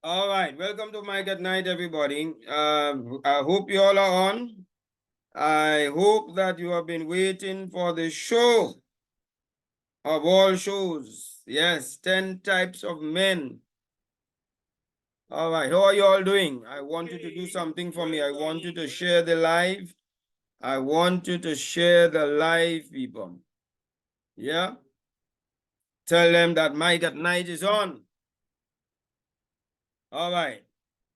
All right, welcome to Mike at Night, everybody. I hope you all are on. I hope that you have been waiting for the show of all shows. Yes, 10 types of men. All right, how are you all doing? I want you to do something for me. I want you to share the live. I want you to share the live, people. Yeah? Tell them that Mike at Night is on. All right,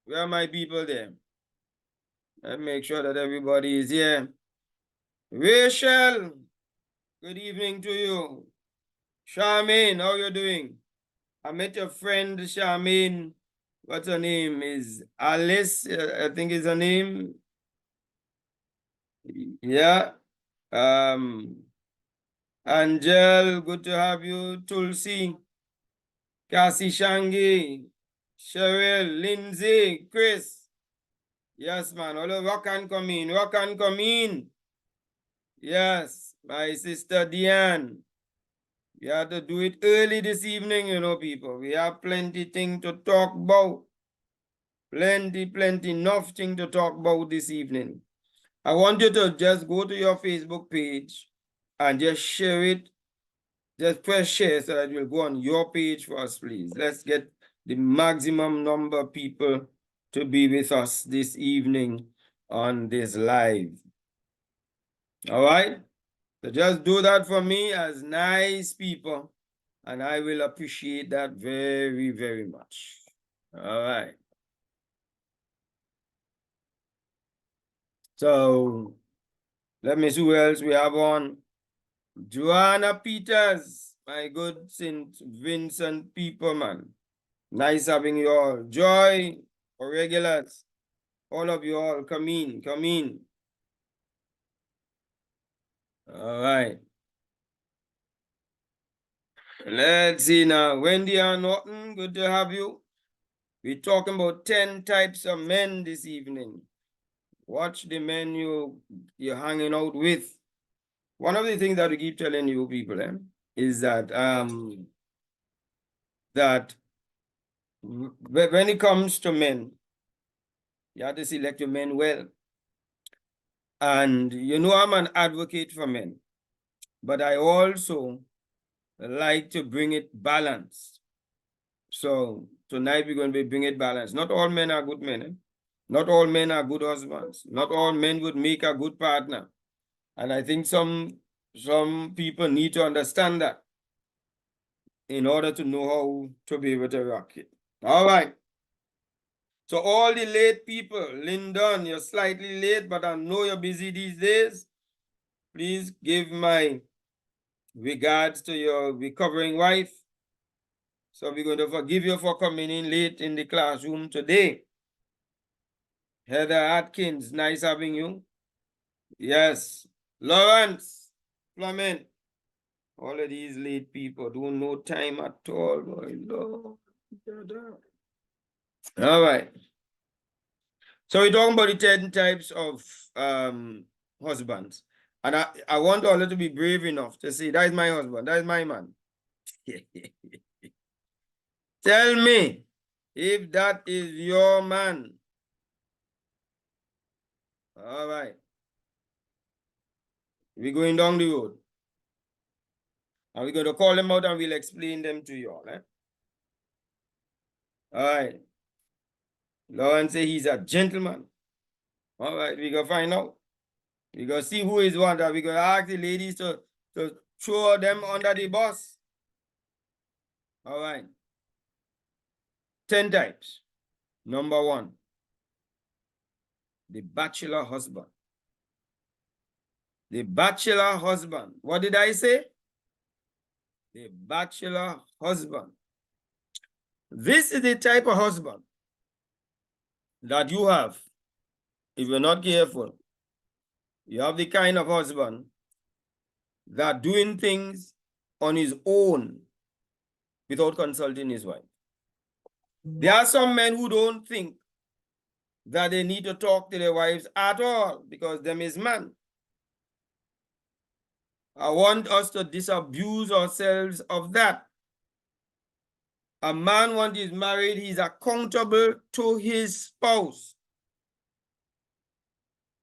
where are my people there? Let's make sure that everybody is here. Rachel, good evening to you. Charmaine, how you doing? I met your friend Charmaine. What's her name? Is Alice, I think is her name. Yeah. Angel, good to have you. Tulsi, Cassie Shangi, Cheryl, Lindsay, Chris. Yes, man. All rock and come in. Rock and come in. Yes, my sister Diane. We have to do it early this evening, you know, people. We have plenty thing to talk about. Plenty, enough thing to talk about this evening. I want you to just go to your Facebook page and just share it. Just press share so that it will go on your page for us, please. Let's get the maximum number of people to be with us this evening on this live. All right? So just do that for me as nice people. And I will appreciate that very, very much. All right. So let me see who else we have on. Joanna Peters, my good St. Vincent people, man. Nice having you all. Joy, or regulars, all of you all, come in, come in. All right. Let's see now. Wendy and Norton, good to have you. We're talking about 10 types of men this evening. Watch the men you're hanging out with. One of the things that we keep telling you people is that when it comes to men, you have to select your men well. And you know I'm an advocate for men, but I also like to bring it balanced. So tonight we're going to be bring it balanced. Not all men are good men. Not all men are good husbands. Not all men would make a good partner. And I think some people need to understand that in order to know how to be able to rock it. All right. So all the late people, Lyndon, you're slightly late, but I know you're busy these days. Please give my regards to your recovering wife. So we're going to forgive you for coming in late in the classroom today. Heather Atkins, nice having you. Yes. Lawrence, Flamen. All of these late people don't know time at all. My Lord. All right. So we're talking about the 10 types of husbands. And I want all to be brave enough to say, that is my husband, that is my man. Tell me if that is your man. All right. We're going down the road. And we're going to call them out and we'll explain them to you all. All right. Lauren say he's a gentleman. All right, we go find out. We go see who is one that we go ask the ladies to throw them under the bus. All right. 10 types. Number 1, the bachelor husband. The bachelor husband. What did I say? The bachelor husband. This is the type of husband that you have. If you're not careful, you have the kind of husband that doing things on his own without consulting his wife. There are some men who don't think that they need to talk to their wives at all because them is man. I want us to disabuse ourselves of that. A man, once he's married, he's accountable to his spouse.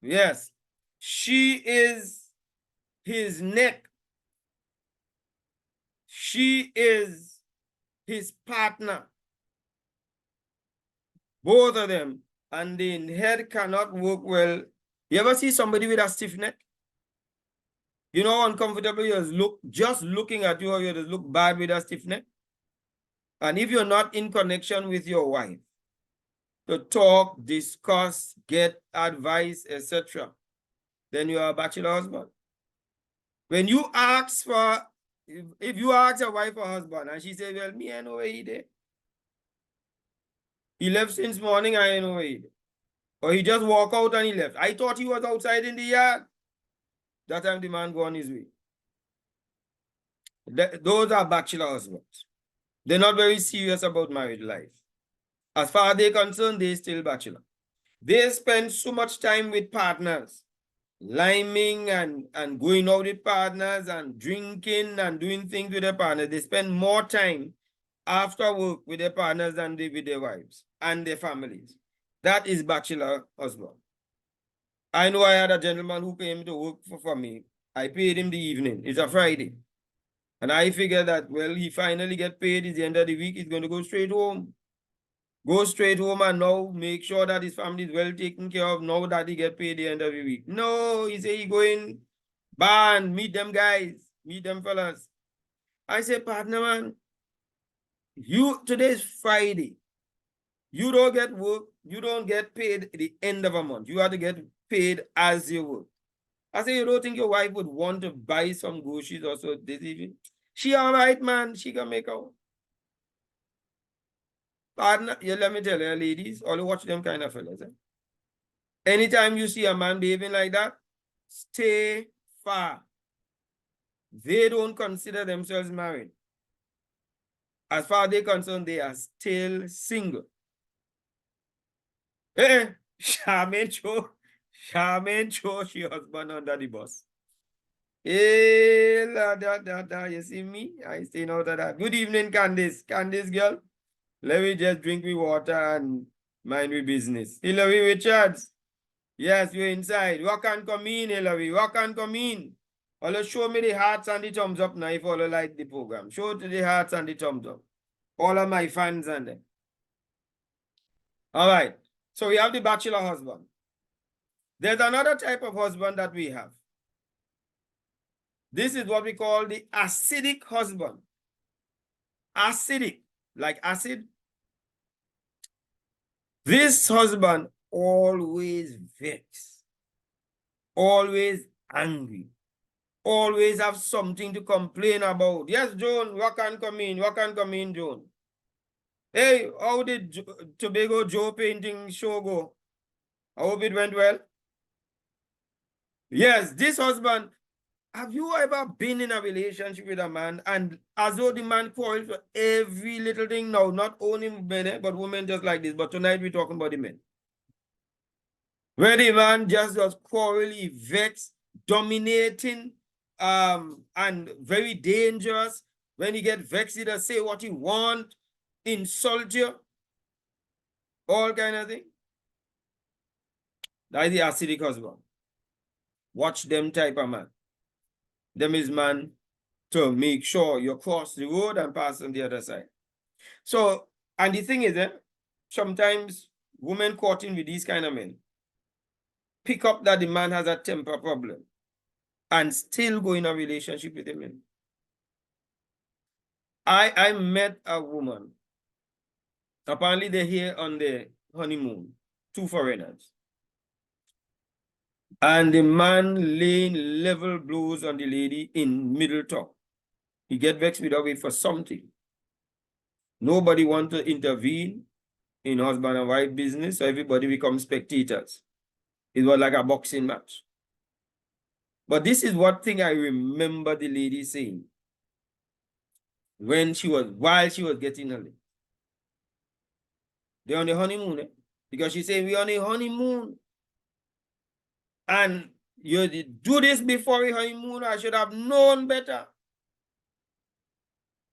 Yes. She is his neck. She is his partner. Both of them. And the head cannot work well. You ever see somebody with a stiff neck? You know how uncomfortable you look, just looking at you, you just look bad with a stiff neck. And if you're not in connection with your wife to talk, discuss, get advice, etc., then you are a bachelor husband. When you ask for, if you ask your wife or husband and she says, well, me, I know where he did. He left since morning, I know where he did. Or he just walked out and he left. I thought he was outside in the yard. That time the man go on his way. Those are bachelor husbands. They're not very serious about married life. As far as they're concerned, they're still bachelor. They spend so much time with partners, liming and going out with partners and drinking and doing things with their partners. They spend more time after work with their partners than they with their wives and their families. That is bachelor husband. I know I had a gentleman who came to work for me. I paid him the evening. It's a Friday. And I figured that, well, he finally get paid. It's the end of the week. He's going to go straight home. Go straight home and now make sure that his family is well taken care of now that he get paid the end of the week. No, he say he going band, meet them guys, meet them fellas. I say, partner, man, today is Friday. You don't get work, you don't get paid at the end of a month. You have to get paid as you work. I say, you don't think your wife would want to buy some groceries or so this evening? She all right, man. She can make out. Partner, yeah, let me tell you, ladies, only watch them kind of fellas. Anytime you see a man behaving like that, stay far. They don't consider themselves married. As far as they're concerned, they are still single. Charmaine Cho, she husband under the bus. Hey, you see me? I stay out of that. Good evening, Candice. Candice, girl. Let me just drink me water and mind me business. Hillary Richards. Yes, you're inside. What can come in, Hillary? What can come in? All show me the hearts and the thumbs up now if all like the program. Show to the hearts and the thumbs up. All of my fans and them. All right. So we have the bachelor husband. There's another type of husband that we have. This is what we call the acidic husband. Acidic, like acid. This husband always vexed, always angry, always have something to complain about. Yes, Joan, what can come in? What can come in, Joan? Hey, how did Tobago Joe painting show go? I hope it went well. Yes, this husband, have you ever been in a relationship with a man and as though the man quarrels for every little thing? No, not only men, but women just like this. But tonight we're talking about the men. Where the man just quarrelly, vexed, dominating, and very dangerous. When he get vexed, he just say what he want, insult you, all kind of thing. That is the acidic husband. Watch them type of man. Them is man to make sure you cross the road and pass on the other side. So, and the thing is, sometimes women caught in with these kind of men pick up that the man has a temper problem and still go in a relationship with him. I met a woman. Apparently they're here on the honeymoon, 2 foreigners. And the man laying level blows on the lady in middle talk. He get vexed with her for something. Nobody want to intervene in husband and wife business, so everybody becomes spectators. It was like a boxing match. But this is one thing I remember the lady saying while she was getting her lick. They're on the honeymoon, because she said, we're on a honeymoon. And you do this before a honeymoon, I should have known better.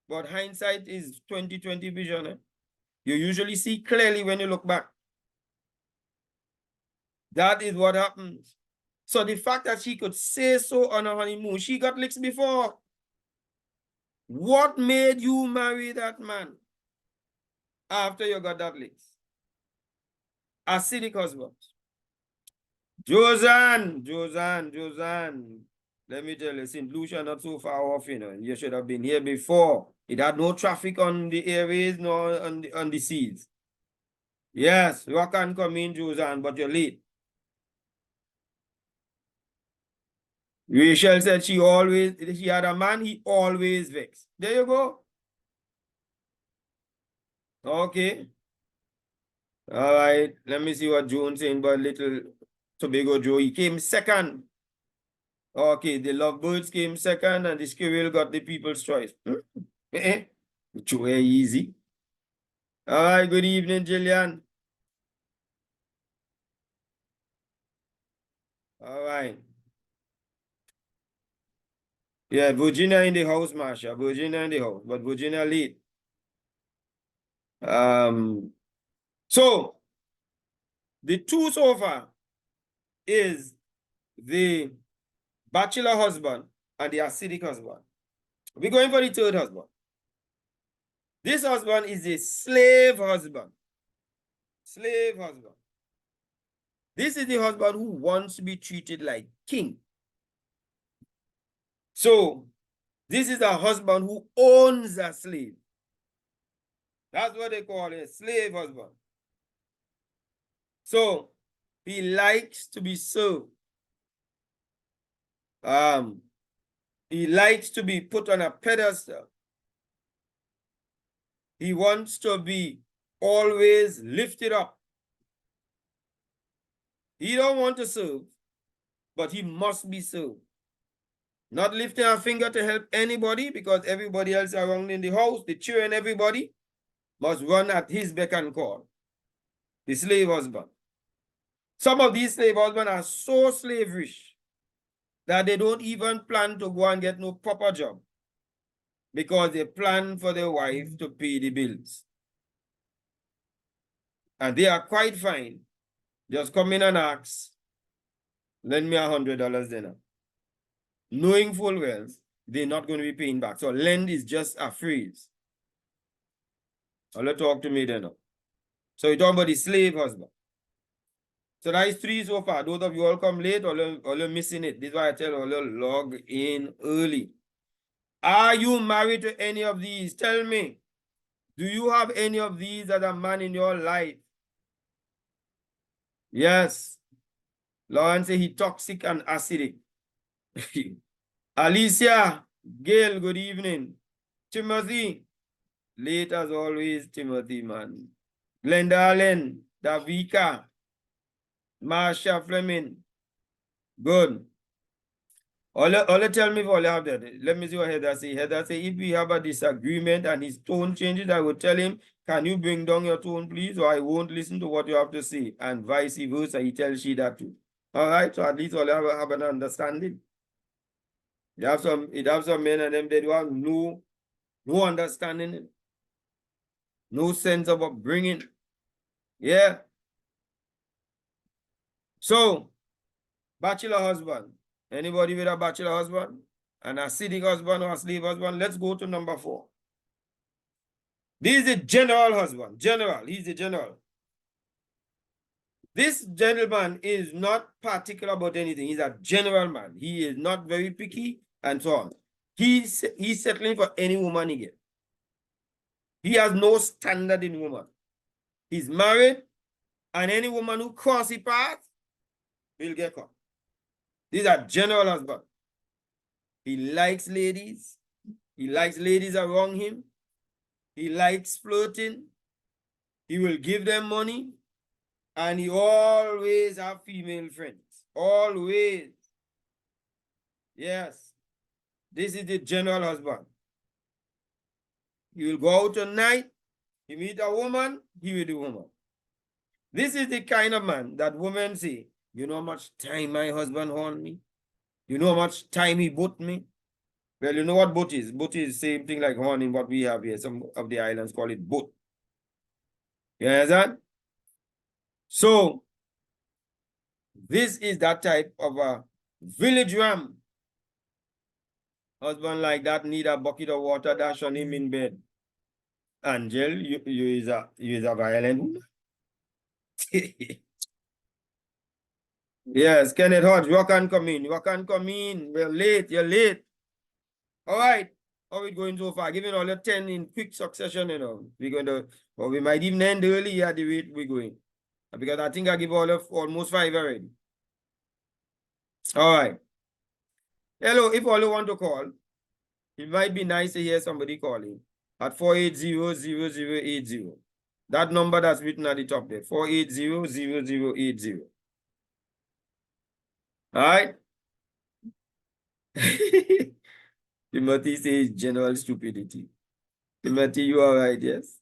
But hindsight is 20/20 vision. Eh? You usually see clearly when you look back. That is what happens. So the fact that she could say so on her honeymoon, she got licks before. What made you marry that man after you got that licks? Acidic husband. Josanne. Let me tell you, St. Lucia not so far off, you know. You should have been here before. It had no traffic on the airways nor on the seas. Yes, you can come in, Josanne, but you're late. Rachel said she had a man, he always vexed. There you go. Okay. All right. Let me see what Jones saying about little Tobago Joe. He came second. Okay, the Lovebirds came second and the Squirrel got the People's Choice. Joe easy. All right, good evening, Jillian. All right. Yeah, Virginia in the house, Marsha. Virginia in the house, but Virginia lead. So the two so far is the bachelor husband and the acidic husband. We're going for the third husband. This husband is a slave husband. Slave husband. This is the husband who wants to be treated like king. So this is a husband who owns a slave. That's what they call a slave husband. So he likes to be served. He likes to be put on a pedestal. He wants to be always lifted up. He don't want to serve, but he must be served. Not lifting a finger to help anybody because everybody else around in the house, the children, everybody must run at his beck and call. The slave husband. Some of these slave husbands are so slaverish that they don't even plan to go and get no proper job because they plan for their wife to pay the bills. And they are quite fine. Just come in and ask, lend me $100 dinner. Knowing full well, they're not going to be paying back. So lend is just a phrase. Let's talk to me then. So you're talking about the slave husband. So that is 3 so far. Those of you all come late or you're missing it. This is why I tell you, log in early. Are you married to any of these? Tell me. Do you have any of these as a man in your life? Yes. Lauren say he toxic and acidic. Alicia, Gail, good evening. Timothy, late as always, Timothy, man. Glenda Allen, Davika, Marsha Fleming. Good. All tell me if all have that. Let me see what Heather say. Heather say, if we have a disagreement and his tone changes, I will tell him, can you bring down your tone, please? Or I won't listen to what you have to say. And vice versa, he tells she that too. All right, so at least all have an understanding. It have some men and them, they do have no understanding, no sense of upbringing. Yeah. So, bachelor husband. Anybody with a bachelor husband? An acidic husband or a slave husband? Let's go to number 4. This is a general husband. General. He's a general. This gentleman is not particular about anything. He's a general man. He is not very picky and so on. He's settling for any woman he gets. He has no standard in woman. He's married, and any woman who crosses his path will get caught. These are general husband. He likes ladies. He likes ladies around him. He likes flirting. He will give them money. And he always have female friends. Always. Yes. This is the general husband. He will go out tonight. He meet a woman. He will do woman. This is the kind of man that women say, you know how much time my husband hold me? You know how much time he put me? Well, you know what boat is? Boat is same thing like horn in what we have here. Some of the islands call it boat. You understand? So this is that type of a village ram. Husband like that need a bucket of water dash on him in bed. Angel, you is a violent woman. Yes, Kenneth Hodge, you can come in. You can come in. We're late. You're late. All right. How we going so far? Giving all your 10 in quick succession, you know. We're going to, or we might even end early at the rate we're going. Because I think I give all of almost 5 already. All right. Hello, if all you want to call, it might be nice to hear somebody calling at 480-0080. That number that's written at the top there, 480-0080. All right. Timothy says general stupidity. Timothy, you are right, yes.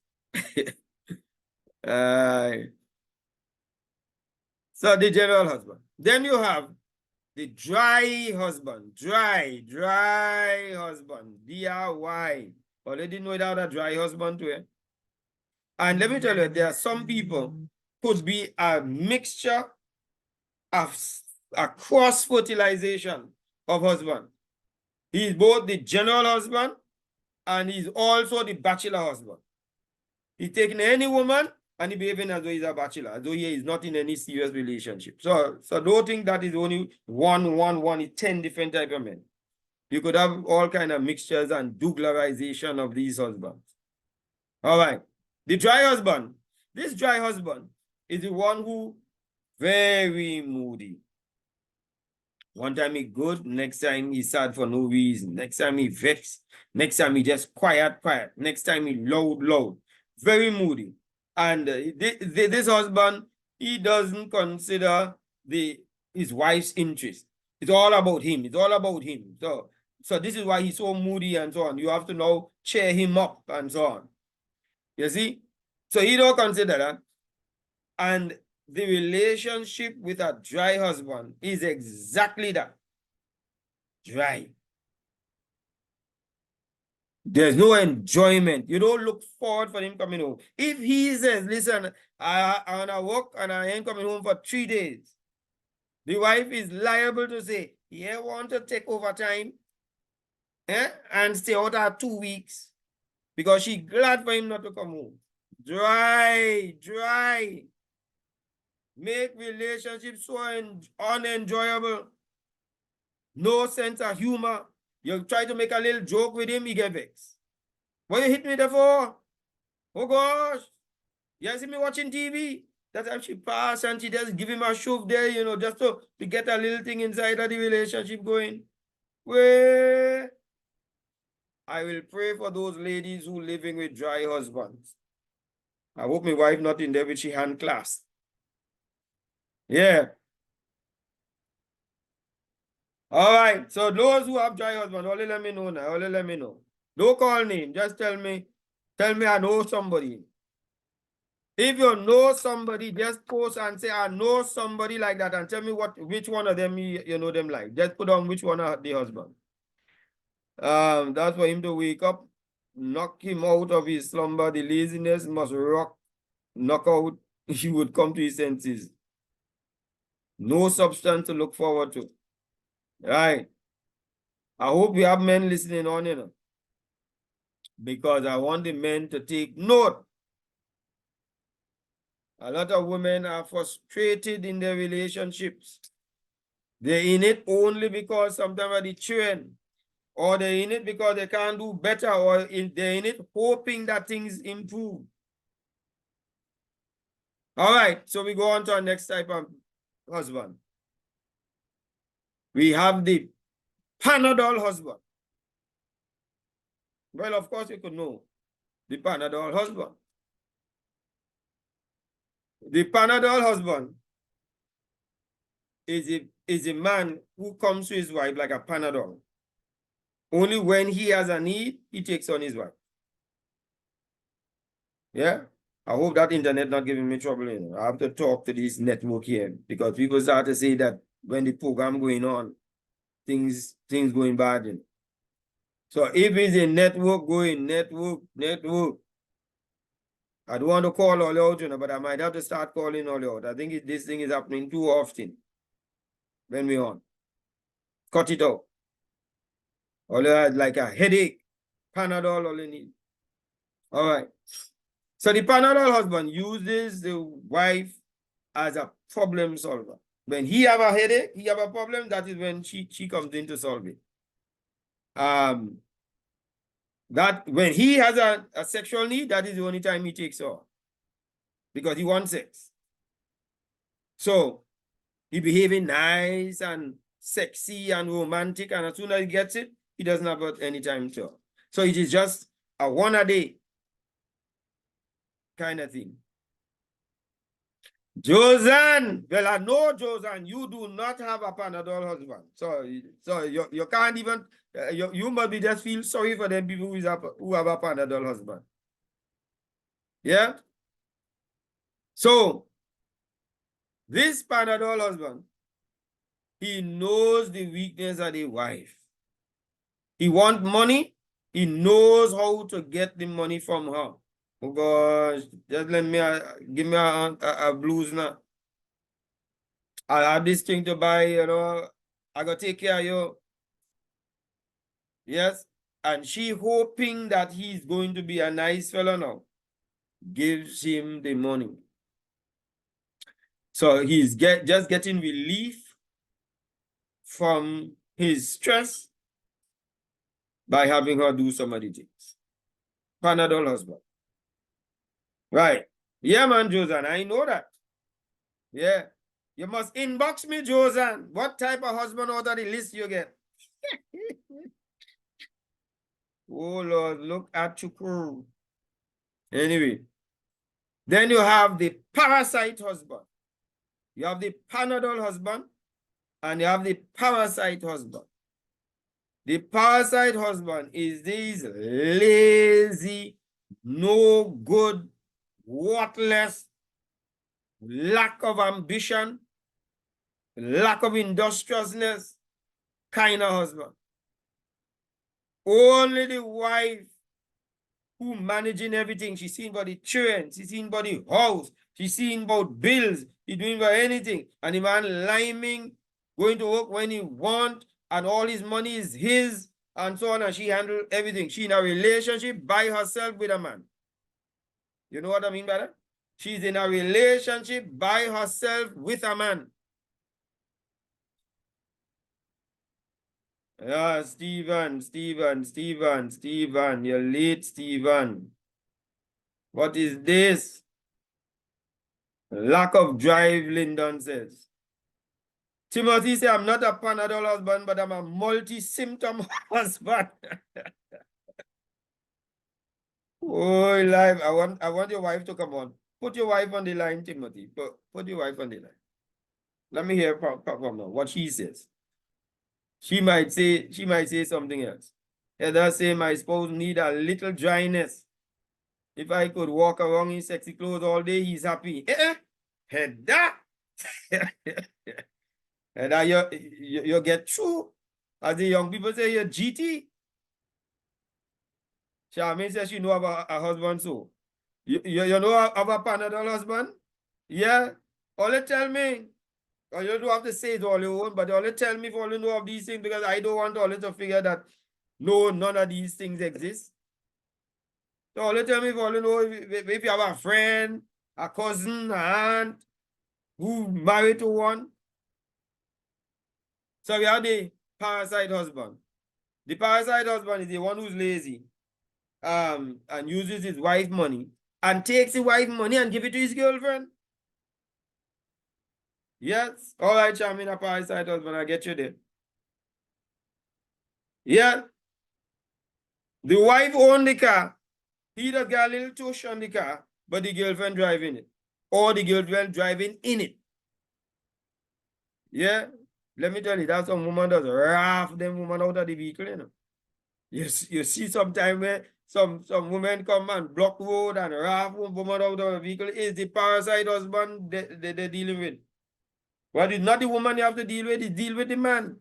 So the general husband. Then you have the dry husband. Dry husband. DRY. Already know that a dry husband too. Eh? And let me tell you, there are some people could be a mixture of a cross-fertilization of husband. He's both the general husband and he's also the bachelor husband. He's taking any woman and he behaving as though he's a bachelor, as though he is not in any serious relationship. So don't think that is only one, it's 10 different type of men. You could have all kind of mixtures and douglarization of these husbands. All right. The dry husband. This dry husband is the one who very moody. One time he good, next time he sad for no reason. Next time he vexed. Next time he just quiet. Next time he loud. Very moody. And this husband, he doesn't consider his wife's interest. It's all about him. So this is why he's so moody and so on. You have to now cheer him up and so on. You see? So he don't consider that. And the relationship with a dry husband is exactly that. Dry. There's no enjoyment. You don't look forward for him coming home. If he says, listen, I want to work and I ain't coming home for 3 days, the wife is liable to say, yeah, want to take overtime and stay out at 2 weeks because she's glad for him not to come home. Dry. Make relationships so unenjoyable. No sense of humor. You try to make a little joke with him, he get vexed. What you hit me there for? Oh gosh. You see me watching TV? That time she pass and she just give him a shove there, you know, just to get a little thing inside of the relationship going. Well, I will pray for those ladies who living with dry husbands. I hope my wife not in there with she hand class. Yeah. All right. So those who have dry husband, only let me know now. Only let me know. Don't call name. Just tell me I know somebody. If you know somebody, just post and say, I know somebody like that and tell me which one of them you know them like. Just put on which one of the husband. That's for him to wake up, knock him out of his slumber. The laziness must knock out. He would come to his senses. No substance to look forward to. Right. I hope we have men listening on, you know, because I want the men to take note. A lot of women are frustrated in their relationships. They're in it only because sometimes they children, or they're in it because they can't do better, or they're in it hoping that things improve. All right, so we go on to our next type of husband. We have the Panadol husband. Well, of course, you could know the Panadol husband. The Panadol husband is a man who comes to his wife like a Panadol. Only when he has a need, he takes on his wife. Yeah? I hope that internet not giving me trouble. You know? I have to talk to this network here because people start to say that when the program going on, things going bad. You know? So if it's a network going, network. I don't want to call all out, but I might have to start calling all out. I think this thing is happening too often when we on. Cut it out. All you had like a headache, Panadol, all you need. All right. So the Panadol husband uses the wife as a problem solver. When he have a headache, he have a problem, that is when she comes in to solve it. That when he has a sexual need, that is the only time he takes her. Because he wants sex. So he behaving nice and sexy and romantic, and as soon as he gets it, he doesn't have any time to. So it is just a one a day kind of thing. Josan, well, I know, Josan, you do not have a Panadol husband. So you can't even, you must be just feel sorry for them people who have a Panadol husband. Yeah? So, this Panadol husband, he knows the weakness of the wife. He want money. He knows how to get the money from her. Oh gosh, just let me, give me a blues now. I have this thing to buy, I gotta take care of you. Yes. And she hoping that he's going to be a nice fellow now. Gives him the money. So he's just getting relief from his stress by having her do some of the things. Panadol husband. Right. Yeah, man, Josan, I know that. Yeah. You must inbox me, Josan. What type of husband out of the list you get? Oh, Lord, look at you. Anyway. Then you have the parasite husband. You have the Panadol husband and you have the parasite husband. The parasite husband is this lazy, no good, worthless, lack of ambition, lack of industriousness kind of husband. Only the wife who managing everything. She's seen about the children, she's seen about the house, she's seen about bills, he's doing about anything. And the man liming, going to work when he want, and all his money is his, and so on, and she handle everything. She in a relationship by herself with a man. You know what I mean by that? She's in a relationship by herself with a man. Yeah, Stephen, you're late, Stephen. What is this? Lack of drive, Lyndon says. Timothy says, I'm not a Panadol husband, but I'm a multi-symptom husband. Oh, live. I want your wife to come on. Put your wife on the line, Timothy. Put your wife on the line. Let me hear from now what she says. She might say something else. Heather say my spouse need a little dryness. If I could walk around in sexy clothes all day, he's happy. Heather. And you get through. As the young people say, you're GT. Charmaine says she know about a husband, so. You know of a Panadol husband? Yeah. Only tell me. Or you don't have to say it all you own, but only tell me if you know of these things, because I don't want all to figure that no, none of these things exist. So only tell me if you know if you have a friend, a cousin, an aunt who married to one. So we have the parasite husband. The parasite husband is the one who's lazy, and uses his wife money and takes his wife money and give it to his girlfriend. Yes. All right, Charmin, a parasite husband, I get you there. Yeah. The wife owned the car. He just got a little tush on the car, but the girlfriend driving it. Or the girlfriend driving in it. Yeah. Let me tell you, that's some woman does raft them woman out of the vehicle, you know. You see sometime where some women come and block road and raft woman out of the vehicle. Is the parasite husband they're dealing with. But it's not the woman you have to deal with, it's deal with the man.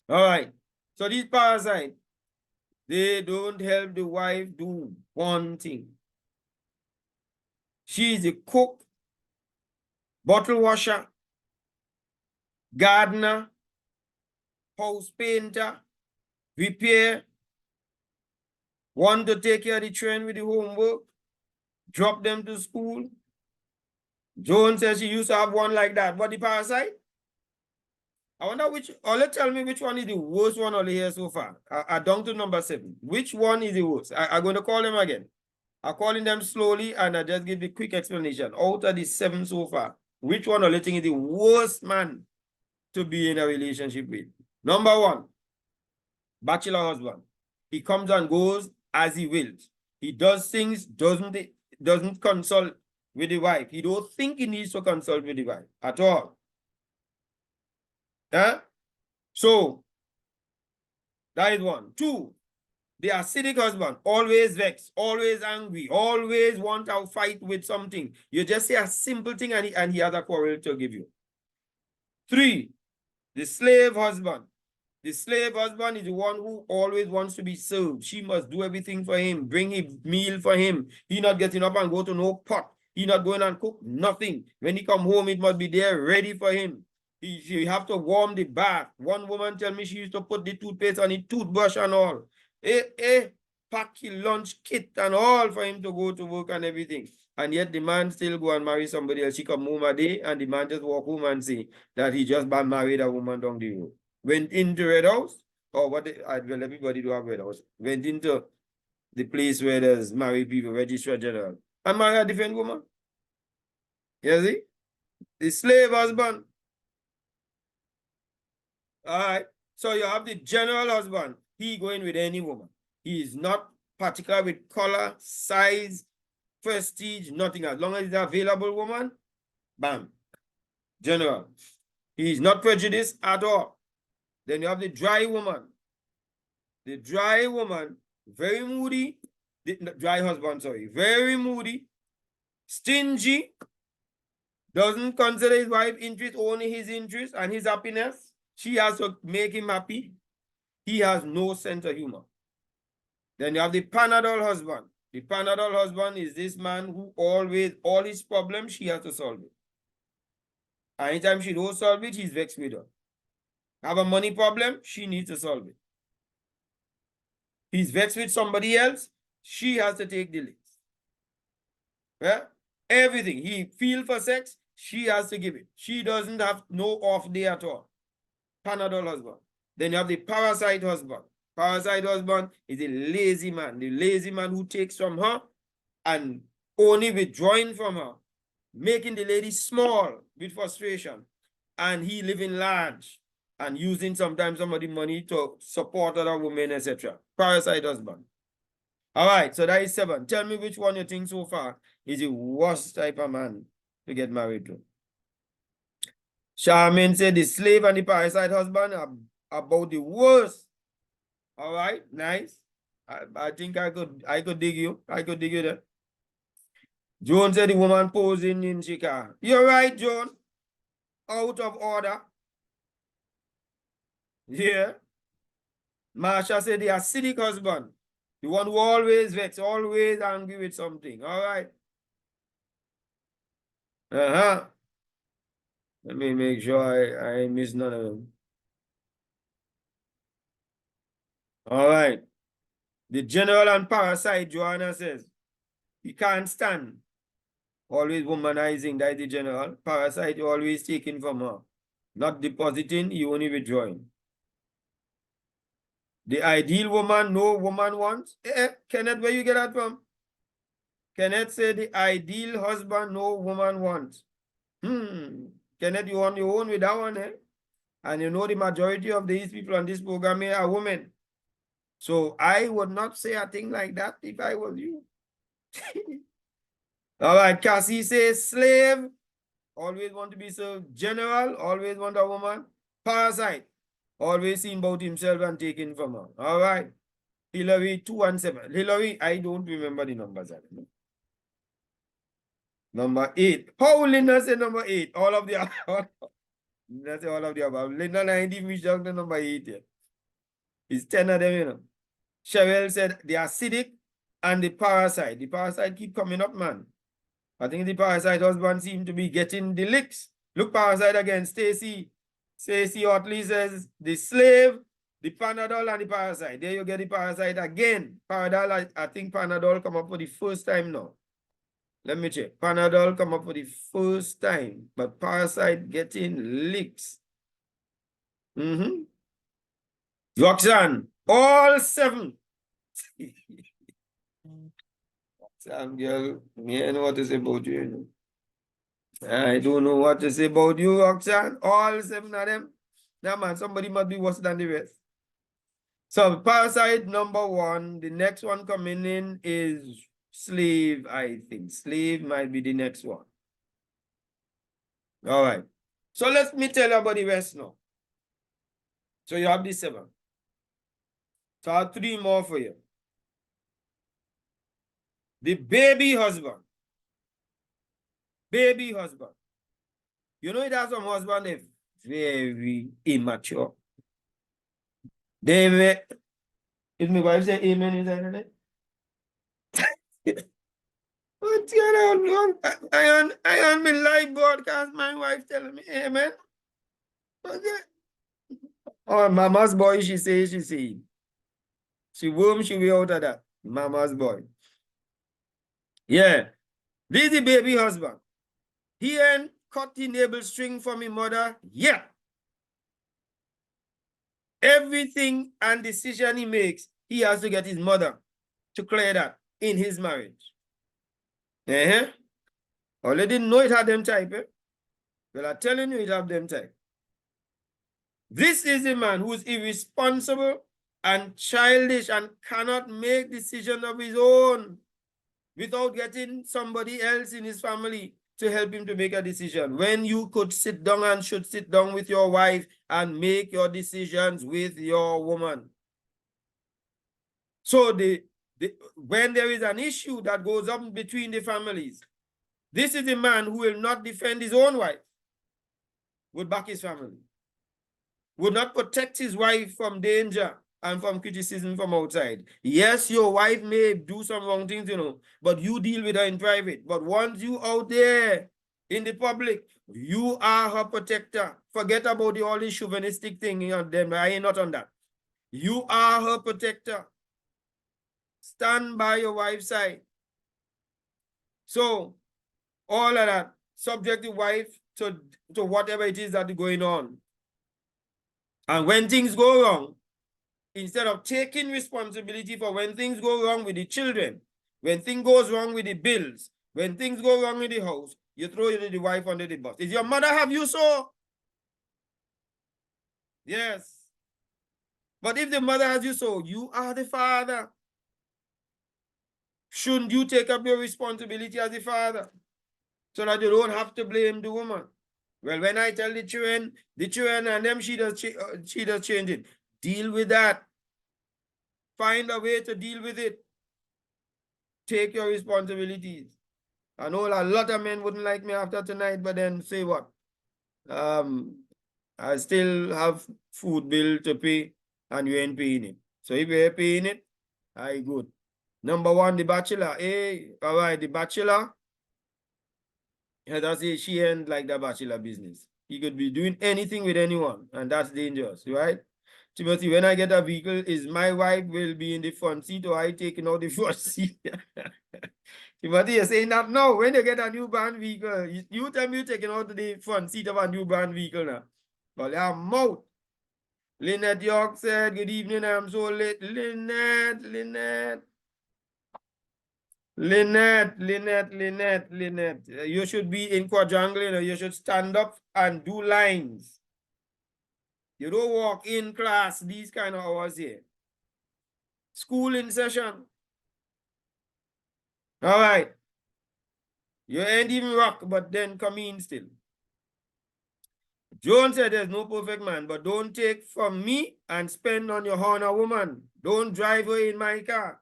All right. So these parasites, they don't help the wife do one thing. She is a cook, bottle washer, gardener, house painter, repair, one to take care of the children with the homework, drop them to school. Joan says she used to have one like that. What the parasite? I wonder which, Ola tell me which one is the worst one Ola here so far. I down to number 7. Which one is the worst? I'm going to call them again. I'm calling them slowly and I just give the quick explanation. Out of the 7 so far, which one Ola think is the worst man to be in a relationship with? Number 1, bachelor husband. He comes and goes as he wills. He does things, doesn't consult with the wife. He don't think he needs to consult with the wife at all. Huh? So, that is 1. 2, the acidic husband, always vexed, always angry, always want to fight with something. You just say a simple thing and he has a quarrel to give you. 3, the slave husband. The slave husband is the one who always wants to be served. She must do everything for him, bring him meal for him. He not getting up and go to no pot. He not going and cook nothing. When he come home, it must be there ready for him. He have to warm the bath. One woman tell me she used to put the toothpaste on the toothbrush and all. Pack his lunch kit and all for him to go to work and everything. And yet the man still go and marry somebody else. She come home a day and the man just walk home and say that he just married a woman down the road. Went into Red House, or well, everybody do have Red House. Went into the place where there's married people, Registrar General, and married a different woman. You see? The slave husband. All right. So you have the general husband. He going with any woman. He is not particular with color, size, prestige, nothing. As long as it's an available woman, bam. General. He is not prejudiced at all. Then you have the dry woman. The dry woman, very moody. The dry husband, sorry. Very moody, stingy, doesn't consider his wife's interest, only his interest and his happiness. She has to make him happy. He has no sense of humor. Then you have the Panadol husband. The Panadol husband is this man who always, all his problems, she has to solve it. Anytime she don't solve it, he's vexed with her. Have a money problem, she needs to solve it. He's vexed with somebody else, she has to take the lead. Yeah? Everything. He feel for sex, she has to give it. She doesn't have no off day at all. Panadol husband. Then you have the parasite husband. Parasite husband is a lazy man. The lazy man who takes from her and only withdrawing from her, making the lady small with frustration. And he living large and using sometimes some of the money to support other women, etc. Parasite husband. All right, so that is 7. Tell me which one you think so far is the worst type of man to get married to. Charmaine said the slave and the parasite husband are about the worst. All right, nice. I think I could dig you. I could dig you there. Joan said the woman posing in Chicago. You're right, Joan. Out of order. Yeah. Marsha said the acidic husband. The one who always vexed, always angry with something. All right. Uh-huh. Let me make sure I miss none of them. All right. The general and parasite, Joanna says, he can't stand. Always womanizing, that is the general. Parasite, always taking from her. Not depositing, you only withdrawing. The ideal woman, no woman wants. Kenneth, where you get that from? Kenneth said the ideal husband, no woman wants. Kenneth, you on your own with that one, eh? And you know the majority of these people on this program here are women. So I would not say a thing like that if I was you. All right, Cassie says slave, always want to be served. General, always want a woman. Parasite, always seen about himself and taken from her. All right. Hillary, 2 and 7. Hillary, I don't remember the numbers. Number 8. How Linda said number 8? All of the above. Linda said all of the above. Linda, I didn't reach down to number 8 yet. It's 10 of them, you know. Cheryl said the acidic and the parasite. The parasite keep coming up, man. I think the parasite husband seem to be getting the licks. Look, parasite again. Stacy Otley says the slave, the Panadol, and the parasite. There you get the parasite again. Panadol, I think Panadol come up for the first time now. Let me check. Panadol come up for the first time, but parasite getting licks. Roxanne, all 7. Sam, girl, me I know what to say about you, you know. I don't know what to say about you, Roxanne. All 7 of them. Nah, man, somebody must be worse than the rest. So, parasite number 1. The next one coming in is slave, I think. Slave might be the next one. All right. So, let me tell you about the rest now. So, you have the 7. So, I have 3 more for you. The baby husband. Baby husband. You know, it has some husband that very immature. They may, if my wife say amen, is that it? What's going on? I on my live broadcast, my wife telling me amen. Okay. Oh, mama's boy, she say. She warm, she way out of that. Mama's boy. Yeah. This is the baby husband. He ain't cut the navel string for me mother. Yeah. Everything and decision he makes, he has to get his mother to clear that in his marriage. Already didn't know it had them type, eh? Well, I'm telling you, it have them type. This is a man who is irresponsible and childish and cannot make decisions of his own without getting somebody else in his family to help him to make a decision. When you could sit down and should sit down with your wife and make your decisions with your woman. So when there is an issue that goes up between the families, this is a man who will not defend his own wife, would back his family, would not protect his wife from danger and from criticism from outside. Yes, your wife may do some wrong things, you know, but you deal with her in private. But once you out there in the public, you are her protector. Forget about all this chauvinistic thing on them. I ain't not on that. You are her protector. Stand by your wife's side. So, all of that, subject the wife to whatever it is that is going on. And when things go wrong, instead of taking responsibility for when things go wrong with the children, when things goes wrong with the bills, when things go wrong with the house, you throw the wife under the bus. Is your mother have you so? Yes. But if the mother has you so, you are the father. Shouldn't you take up your responsibility as the father so that you don't have to blame the woman? Well, when I tell the children and them, she does change it. Deal with that. Find a way to deal with it. Take your responsibilities. I know a lot of men wouldn't like me after tonight, but then say what? I still have food bill to pay and you ain't paying it. So if you're paying it, I good. Number 1, the bachelor. Hey, all right, the bachelor. Yeah, that's it. She ain't like the bachelor business. He could be doing anything with anyone, and that's dangerous, right? Timothy, when I get a vehicle, is my wife will be in the front seat or I taking out the front seat? Timothy, you're saying that now. When you get a new brand vehicle, you tell me you're taking out the front seat of a new brand vehicle now. Well, your mouth. Lynette York said, good evening, I'm so late. Lynette. You should be in quadrangle, you should stand up and do lines. You don't walk in class these kind of hours here. School in session. All right. You ain't even rock, but then come in still. Joan said there's no perfect man, but don't take from me and spend on your honor woman. Don't drive her in my car.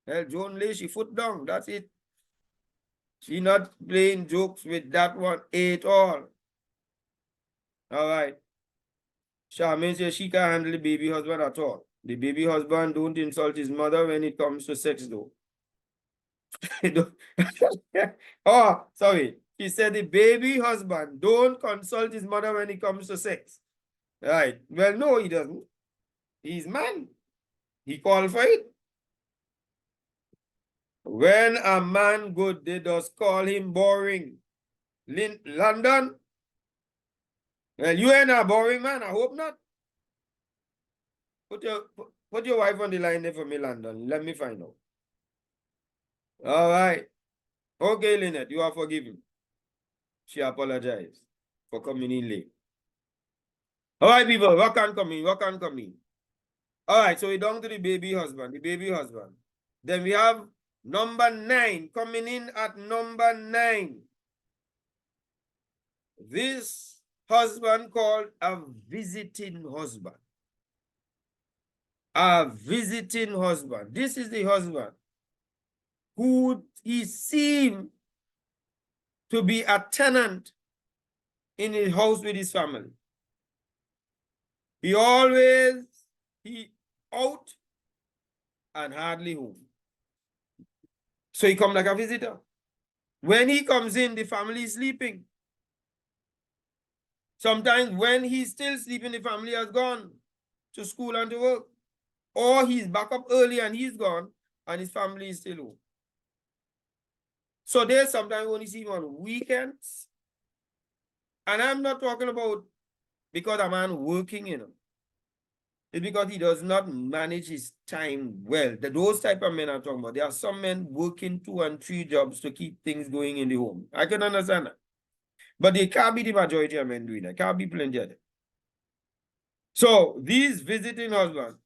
Well, Joan lay she foot down. That's it. She not playing jokes with that one at all. All right. Charmaine says she can't handle the baby husband at all. The baby husband don't insult his mother when it comes to sex, though. Oh, sorry. He said the baby husband don't consult his mother when it comes to sex. Right. Well, no, he doesn't. He's man. He qualified. When a man good, they just call him boring. London? Well, you ain't a boring man. I hope not. Put your wife on the line there for me, London. Let me find out. All right. Okay, Lynette, you are forgiven. She apologized for coming in late. All right, people, what can come in? What can come in? All right, so we're down to the baby husband, Then we have number 9, coming in at number 9. This husband called a visiting husband. A visiting husband. This is the husband who he seemed to be a tenant in his house with his family. He out and hardly home. So he come like a visitor. When he comes in, the family is sleeping. Sometimes when he's still sleeping, the family has gone to school and to work. Or he's back up early and he's gone and his family is still home. So there's sometimes only see him on weekends. And I'm not talking about because a man working, It's because he does not manage his time well. Those type of men I'm talking about. There are some men working 2 and 3 jobs to keep things going in the home. I can understand that. But they can't be the majority of men doing that. Can't be plenty of them. So these visiting husbands,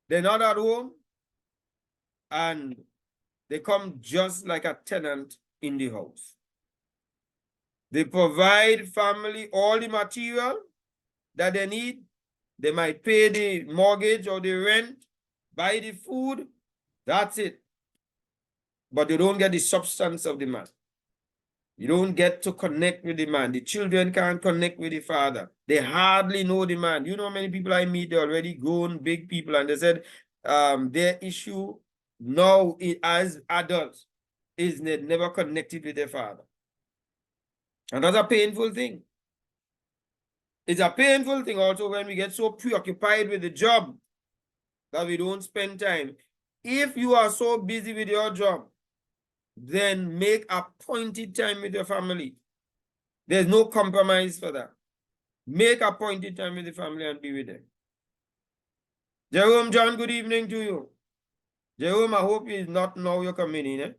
they're not at home and they come just like a tenant in the house. They provide family all the material that they need. They might pay the mortgage or the rent, buy the food. That's it. But you don't get the substance of the man. You don't get to connect with the man. The children can't connect with the father. They hardly know the man. You know how many people I meet, they're already grown, big people, and they said their issue now as adults is they never connected with their father. And that's a painful thing. It's a painful thing also when we get so preoccupied with the job that we don't spend time. If you are so busy with your job, then make appointed time with your family. There's no compromise for that. Make appointed time with the family and be with them. Jerome John, good evening to you. Jerome, I hope it's not now you're coming in.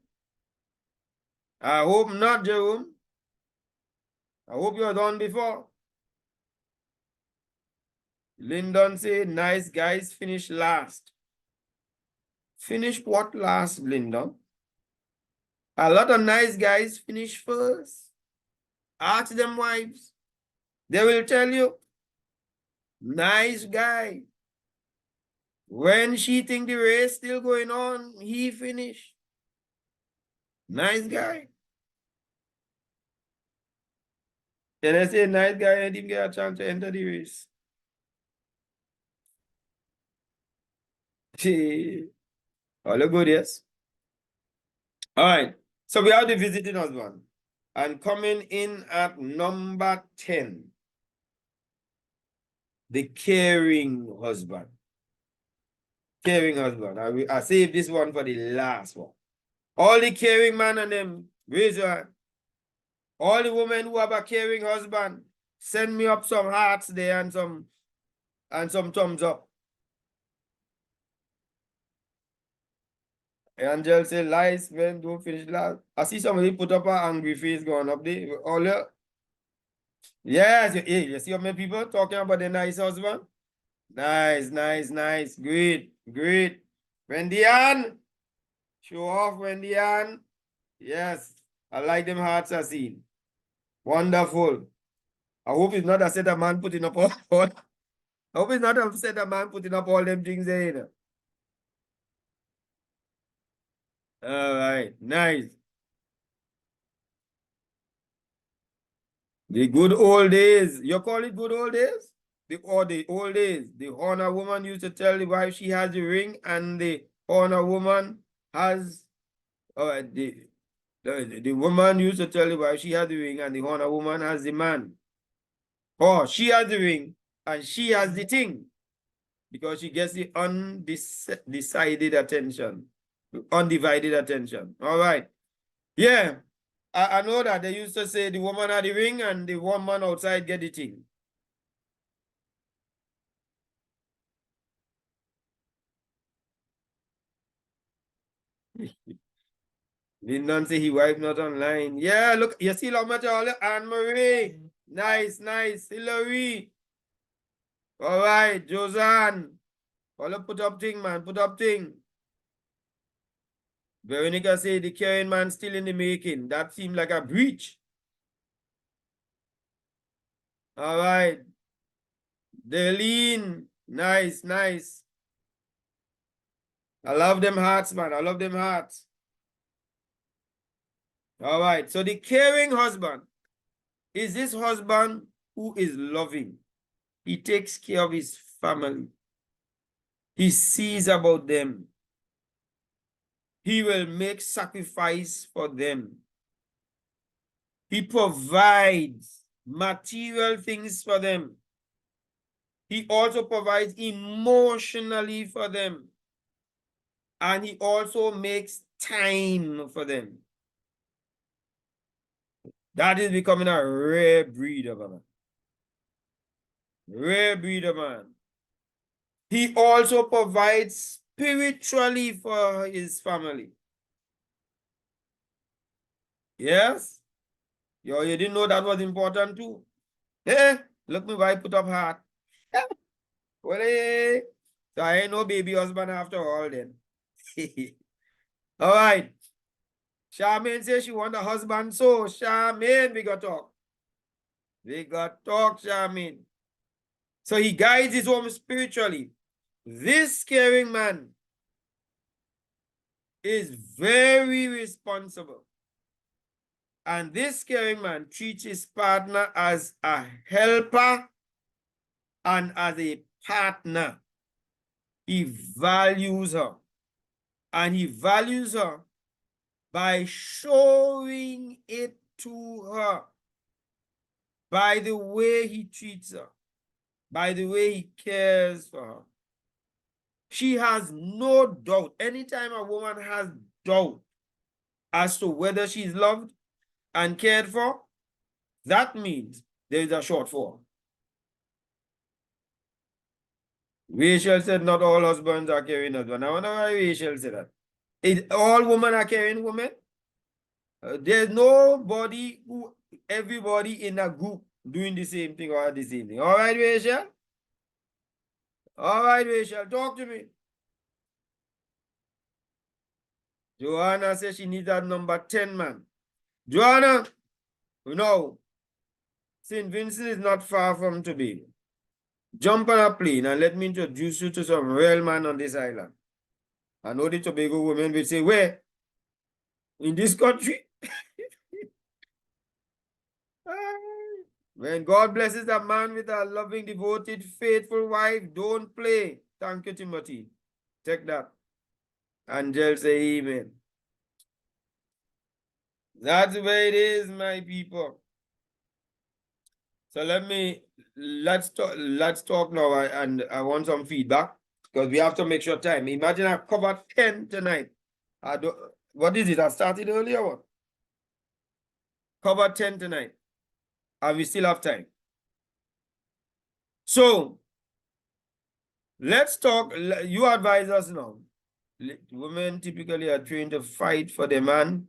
I hope not, Jerome. I hope you're done before. Lyndon said, nice guys finish last. Finish what last, Lyndon? A lot of nice guys finish first. Ask them wives. They will tell you, nice guy. When she think the race still going on, he finished. Nice guy. And I say nice guy and didn't get a chance to enter the race. All the good, yes. All right. So we have the visiting husband. And coming in at number 10, the caring husband. Caring husband. I saved this one for the last one. All the caring man and them, raise your hand. All the women who have a caring husband, send me up some hearts there and some thumbs up. Angel say lies men don't finish last. I see somebody put up an angry face going up there. All your yes, you see how many people talking about the nice husband? Nice, nice, nice. Great, great. Wendy Ann, show off Wendy Ann. Yes, I like them hearts I seen. Wonderful. I hope it's not a set of man putting up all. I hope it's not a set of man putting up all them things there. All right, nice. The good old days. You call it good old days? the old days, the honor woman used to tell the wife she has the ring, and the honor woman has the woman used to tell the wife she has the ring, and the honor woman has the man. Or she has the ring and she has the thing, because she gets the undecided attention, undivided attention. All right. Yeah. I know that they used to say the woman had the ring and the woman outside get the thing. Lyndon say he wife not online. Yeah, look, you see how much all Anne-Marie. Nice, nice. Hillary. All right, Josanne. All put up thing, man. Put up thing. Veronica say the caring man still in the making. That seemed like a breach. All right. Delene. Nice, nice. I love them hearts, man. I love them hearts. All right. So the caring husband is this husband who is loving. He takes care of his family. He sees about them. He will make sacrifice for them. He provides material things for them. He also provides emotionally for them. And he also makes time for them. That is becoming a rare breed of a man. Rare breed of man. He also provides spiritually for his family. Yes? Yo, you didn't know that was important too. Eh? Look me why I put up heart. Well, eh. So I ain't no baby husband after all then. All right. Charmaine says she want a husband. So, Charmaine, we got talk. We got talk, Charmaine. So he guides his home spiritually. This caring man is very responsible. And this caring man treats his partner as a helper and as a partner. He values her. And he values her by showing it to her, by the way he treats her, by the way he cares for her. She has no doubt. Anytime a woman has doubt as to whether she's loved and cared for, that means there is a shortfall. Rachel said not all husbands are caring husbands. I wonder why Rachel said that. All women are caring women? There's nobody everybody in a group doing the same thing or the same thing. All right, Rachel? All right, Rachel, talk to me. Joanna says she needs that number 10 man. Joanna, no. St. Vincent is not far from Tobago. Jump on a plane and let me introduce you to some real man on this island. I know the Tobago women will say, where? In this country? When God blesses a man with a loving, devoted, faithful wife, don't play. Thank you, Timothy. Take that. Angel say amen. That's the way it is, my people. So let's talk now, and I want some feedback because we have to make sure time. Imagine I covered 10 tonight. What is it? I started earlier. What? Covered 10 tonight. And we still have time. So let's talk. You advise us now. Women typically are trained to fight for their man.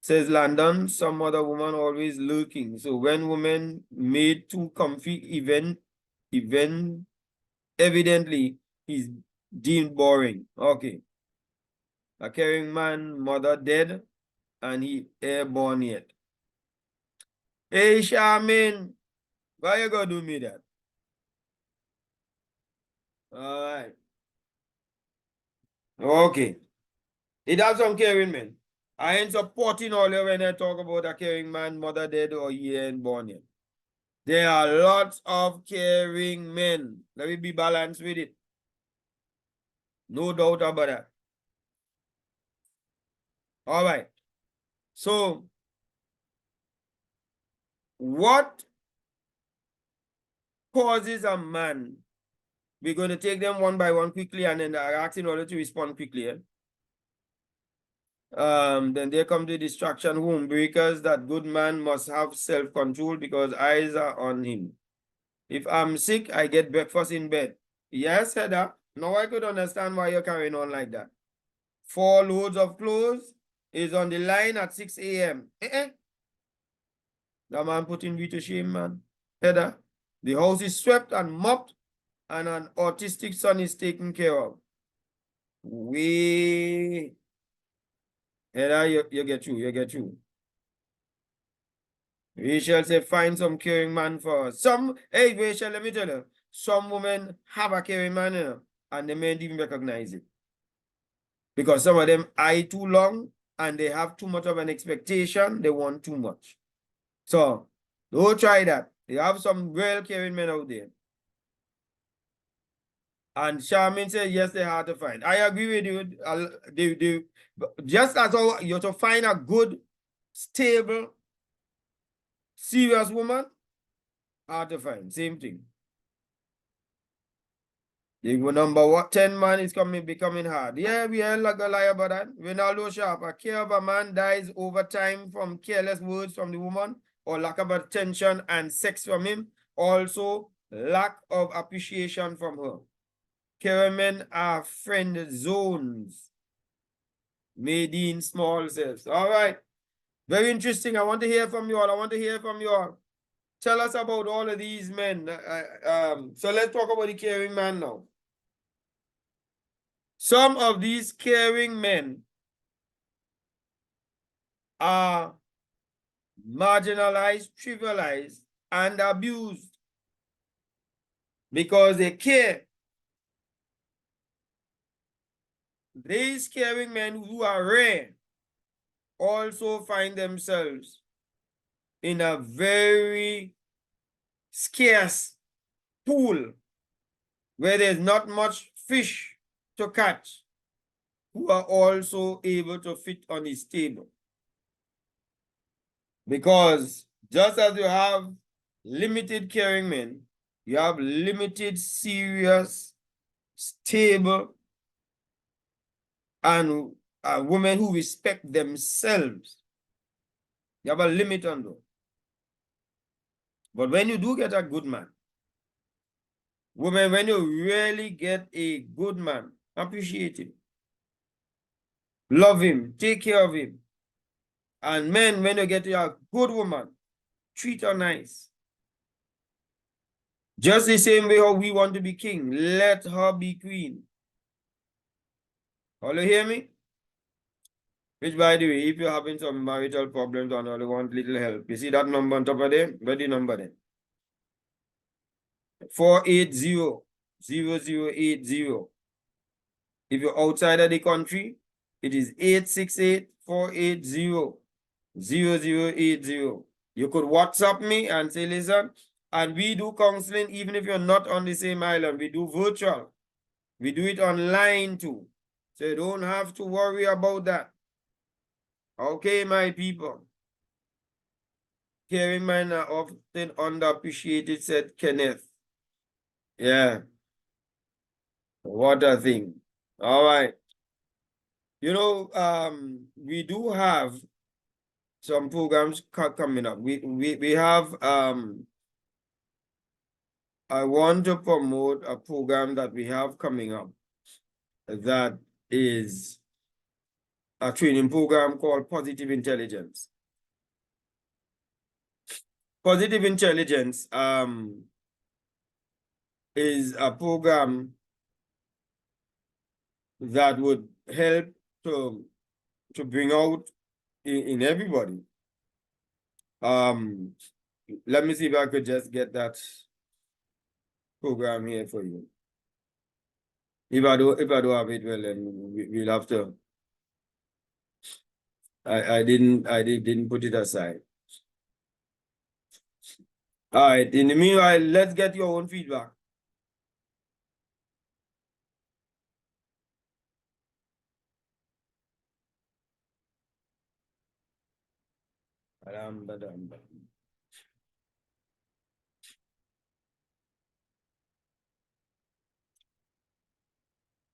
Says Landon, some other woman always lurking. So when women made too comfy, evidently he's deemed boring. Okay. A caring man, mother dead, and he airborne yet. Hey, Charmaine, why you gonna do me that? All right. Okay. It has some caring men. I ain't supporting all you when I talk about a caring man, mother dead, or he ain't born yet. There are lots of caring men. Let me be balanced with it. No doubt about that. All right. So, what causes a man? We're going to take them one by one quickly, and then I ask in order to respond quickly. Then there come the distraction womb breakers. That good man must have self-control because eyes are on him. If I'm sick, I get breakfast in bed. Yes, Heather. Now I could understand why you're carrying on like that. 4 loads of clothes is on the line at 6 a.m. That man putting me to shame, man. Heather, the house is swept and mopped, and an autistic son is taken care of. We, Heather, you get through, you get through. Rachel said, find some caring man for us. Hey, Rachel, let me tell you, some women have a caring man, you know, and they may not even recognize it. Because some of them eye too long and they have too much of an expectation, they want too much. So, don't try that. You have some real caring men out there. And Charmin said, yes, they're hard to find. I agree with you. Just as how you have to find a good, stable, serious woman, hard to find. Same thing. The number 10 man is becoming hard. Yeah, we ain't like a lie about that. Ronaldo Sharp, a care of a man dies over time from careless words from the woman or lack of attention and sex from him. Also, lack of appreciation from her. Caring men are friend zones. Made in small cells. All right. Very interesting. I want to hear from you all. Tell us about all of these men. So let's talk about the caring man now. Some of these caring men are marginalized, trivialized, and abused because they care. These caring men who are rare also find themselves in a very scarce pool where there's not much fish to catch, who are also able to fit on his table. Because just as you have limited caring men, you have limited, serious, stable, and women who respect themselves. You have a limit on them. But when you do get a good man, women, when you really get a good man, appreciate him, love him, take care of him. And men, when you get a good woman, treat her nice. Just the same way how we want to be king, let her be queen. All you hear me? Which, by the way, if you're having some marital problems and you want little help, you see that number on top of them? Where the number then? 480-0080. If you're outside of the country, it is 868-480-0080. You could WhatsApp me and say, listen, and we do counseling even if you're not on the same island. We do virtual. We do it online too. So you don't have to worry about that. Okay, my people. Caring men are often underappreciated, said Kenneth. Yeah. What a thing. All right. You know, we do have some programs coming up. We have I want to promote a program that we have coming up that is a training program called Positive Intelligence. Positive Intelligence is a program that would help to bring out in everybody. Let me see if I could just get that program here for you. If I don't have it, well, then we'll have to. I didn't put it aside. All right. In the meanwhile, let's get your own feedback. Badam, badam, badam.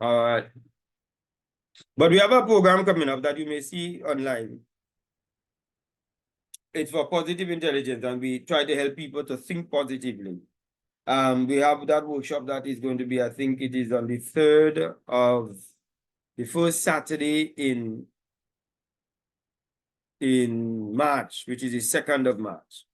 All right. But we have a program coming up that you may see online. It's for positive intelligence, and we try to help people to think positively. We have that workshop that is going to be, I think it is on the 3rd of the first Saturday in March, which is the 2nd of March.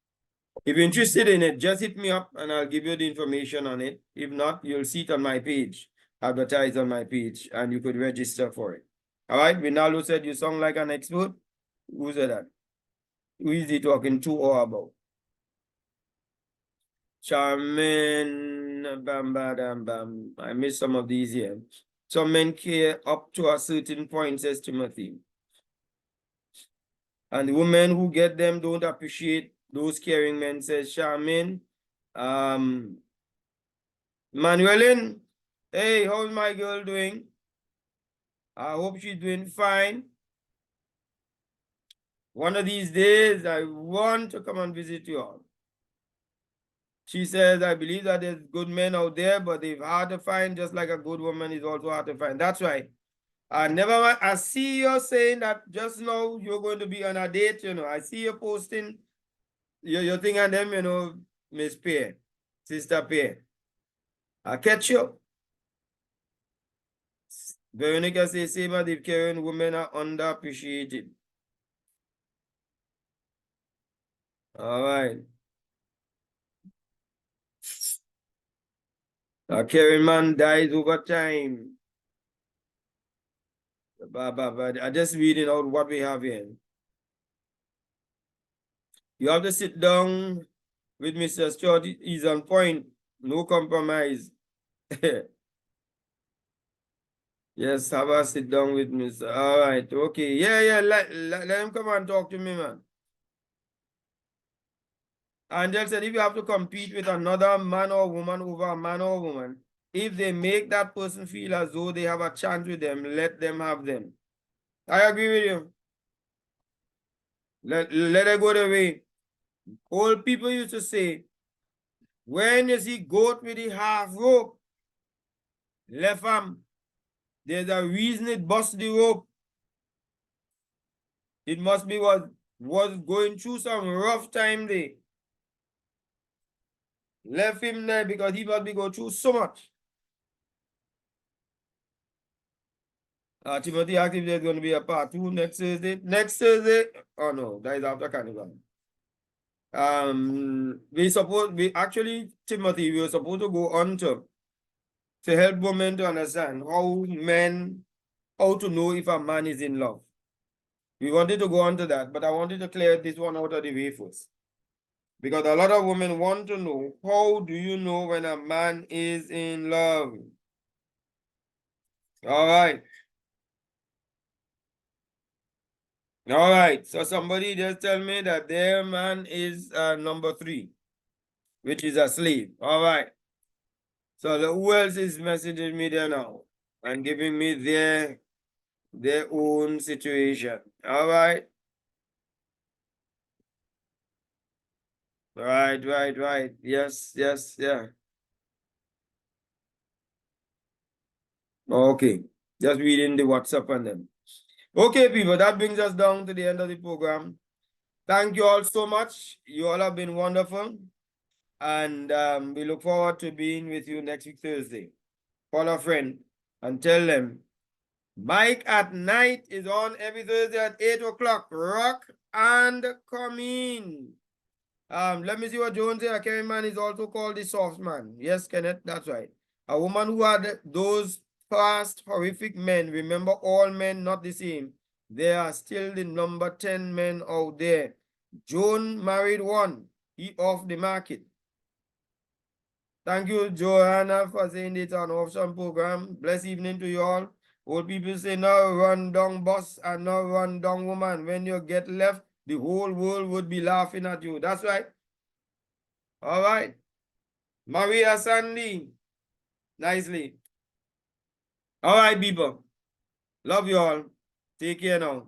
If you're interested in it, just hit me up and I'll give you the information on it. If not, you'll see it on my page, advertised on my page, and you could register for it. All right, Vinalo said you sound like an expert. Who said that? Who is he talking to or about? Charmin, bam, bam, bam. I missed some of these here. Some men care up to a certain point, says Timothy. And the women who get them don't appreciate those caring men, says Charmin. Manuelin, hey, how's my girl doing? I hope she's doing fine. One of these days, I want to come and visit you all. She says, I believe that there's good men out there, but they're hard to find, just like a good woman is also hard to find. That's right. I see you saying that just now you're going to be on a date, you know. I see you posting your thing and them, you know, Miss Pierre, Sister Pierre. I'll catch you. Veronica says, same as if caring women are underappreciated. All right. A caring man dies over time. I just reading out what we have here. You have to sit down with Mr. Stewart. He's on point. No compromise. Yes, have a sit down with Mr. All right, okay. Yeah, let him come and talk to me, man. Angel said if you have to compete with another man or woman over a man or woman, if they make that person feel as though they have a chance with them, let them have them. I agree with you. Let it go the way. Old people used to say, when you see goat with the half rope, left arm, there's a reason it bust the rope. It must be was going through some rough time there. Left him there because he must be going through so much. Timothy asked if there's going to be a part 2 next Thursday. Next Thursday? Oh no, that is after Carnival. Timothy, we were supposed to go on to help women to understand how to know if a man is in love. We wanted to go on to that, but I wanted to clear this one out of the way first. Because a lot of women want to know, how do you know when a man is in love? All right. All right. So somebody just tell me that their man is number 3, which is a slave. All right. So who else is messaging me there now and giving me their own situation? All right. Right. Yes, yeah. Okay. Just reading the WhatsApp and them. Okay, people, that brings us down to the end of the program. Thank you all so much. You all have been wonderful. And we look forward to being with you next week, Thursday. Call a friend and tell them Mike at Night is on every Thursday at 8 o'clock. Rock and come in. Let me see what Jones said. A caring man is also called the soft man. Yes, Kenneth, that's right. A woman who had those past horrific men. Remember, all men not the same. There are still the number 10 men out there. Joan married one. He off the market. Thank you, Joanna, for saying it's an awesome program. Blessed evening to you all. Old people say, no run down boss and no run down woman. When you get left, the whole world would be laughing at you. That's right. All right. Maria Sandy. Nicely. All right, people. Love you all. Take care now.